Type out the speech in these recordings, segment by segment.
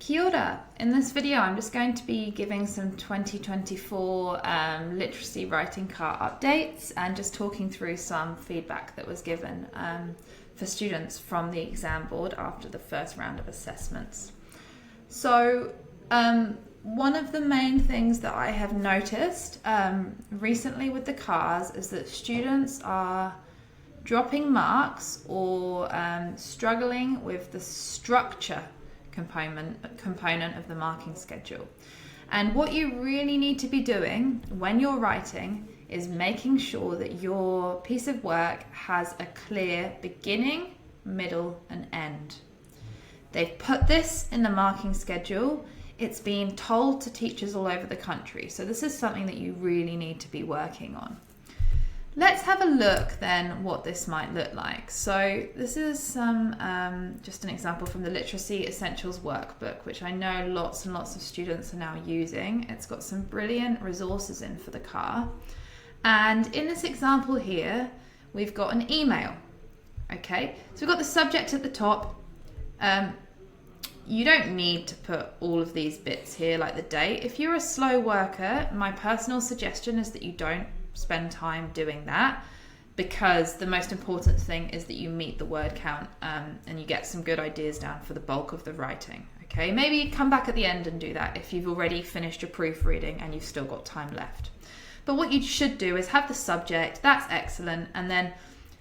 Kia ora. In this video, I'm just going to be giving some 2024 literacy writing CAA updates and just talking through some feedback that was given for students from the exam board after the first round of assessments. So one of the main things that I have noticed recently with the CAAs is that students are dropping marks or struggling with the structure component of the marking schedule. And what you really need to be doing when you're writing is making sure that your piece of work has a clear beginning, middle, and end. They've put this in the marking schedule. It's been told to teachers all over the country. So this is something that you really need to be working on. Let's have a look then what this might look like. So this is just an example from the Literacy Essentials Workbook, which I know lots and lots of students are now using. It's got some brilliant resources in for the CAA. And in this example here, we've got an email. Okay, so we've got the subject at the top. You don't need to put all of these bits here, like the date. If you're a slow worker, my personal suggestion is that you don't spend time doing that, because the most important thing is that you meet the word count and you get some good ideas down for the bulk of the writing. Okay, maybe come back at the end and do that if you've already finished your proofreading and you've still got time left. But what you should do is have the subject, that's excellent, and then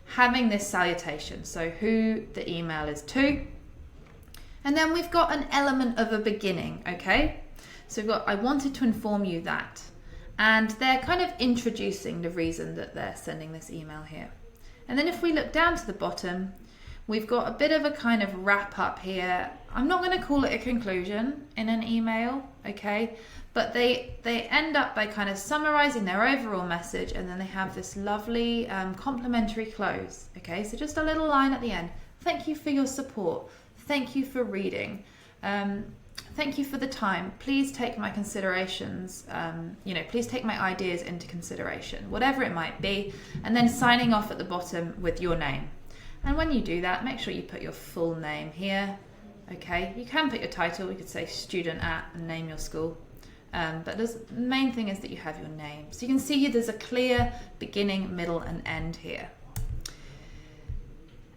having this salutation, so who the email is to. And then we've got an element of a beginning, okay? So we've got, I wanted to inform you that. And they're kind of introducing the reason that they're sending this email here. And then if we look down to the bottom, we've got a bit of a kind of wrap up here. I'm not going to call it a conclusion in an email, okay? But they end up by kind of summarizing their overall message, and then they have this lovely complimentary close, okay? So just a little line at the end. Thank you for your support. Thank you for reading. Thank you for the time. Please take my considerations, please take my ideas into consideration, whatever it might be, and then signing off at the bottom with your name. And when you do that, make sure you put your full name here, okay? You can put your title, you could say student at and name your school, but the main thing is that you have your name. So you can see there's a clear beginning, middle, and end here.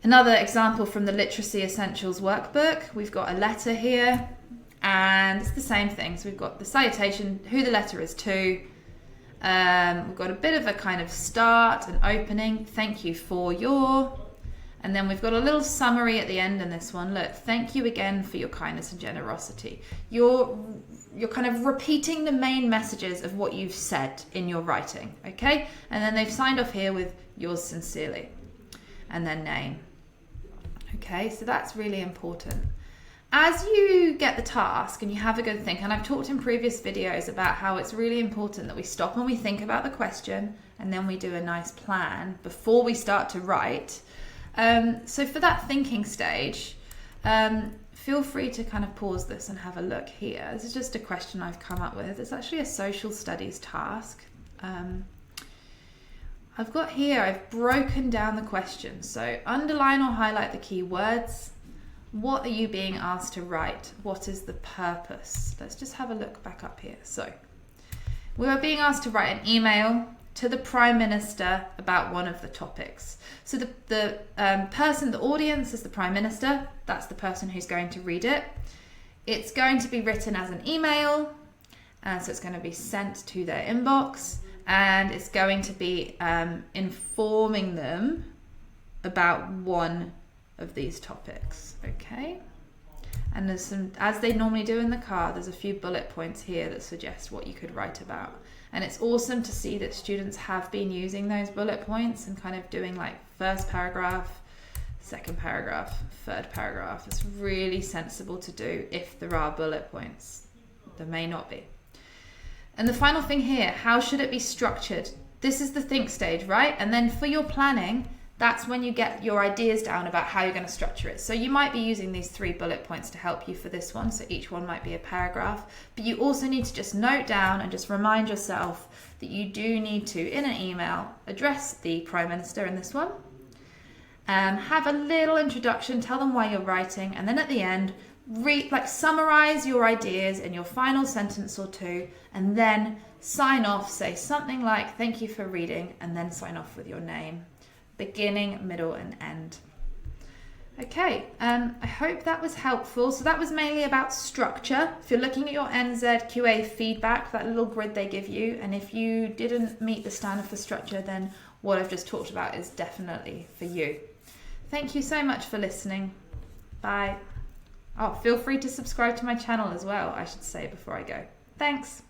Another example from the Literacy Essentials Workbook, we've got a letter here. And it's the same thing. So we've got the salutation, who the letter is to. We've got a bit of a kind of start and opening. Thank you for your. And then we've got a little summary at the end in this one. Look, thank you again for your kindness and generosity. You're kind of repeating the main messages of what you've said in your writing, okay? And then they've signed off here with yours sincerely. And then name. Okay, so that's really important. As you get the task and you have a good think, and I've talked in previous videos about how it's really important that we stop and we think about the question and then we do a nice plan before we start to write. So for that thinking stage, feel free to kind of pause this and have a look here. This is just a question I've come up with. It's actually a social studies task. I've got here, I've broken down the question. So underline or highlight the key words. What are you being asked to write? What is the purpose? Let's just have a look back up here. So we are being asked to write an email to the Prime Minister about one of the topics. So the person, the audience is the Prime Minister. That's the person who's going to read it. It's going to be written as an email. And so it's going to be sent to their inbox. And it's going to be informing them about one of these topics, okay? And there's some, as they normally do in the CAA, there's a few bullet points here that suggest what you could write about. And it's awesome to see that students have been using those bullet points and kind of doing like first paragraph, second paragraph, third paragraph. It's really sensible to do if there are bullet points. There may not be. And the final thing here, how should it be structured? This is the think stage, right? And then for your planning, that's when you get your ideas down about how you're going to structure it. So you might be using these 3 bullet points to help you for this one. So each one might be a paragraph. But you also need to just note down and just remind yourself that you do need to, in an email, address the Prime Minister in this one. Have a little introduction, tell them why you're writing. And then at the end, summarize your ideas in your final sentence or two, and then sign off. Say something like, thank you for reading, and then sign off with your name. Beginning, middle, and end. Okay, I hope that was helpful. So that was mainly about structure. If you're looking at your NCEA feedback, that little grid they give you, and if you didn't meet the standard for structure, then what I've just talked about is definitely for you. Thank you so much for listening. Bye. Oh, feel free to subscribe to my channel as well, I should say before I go. Thanks.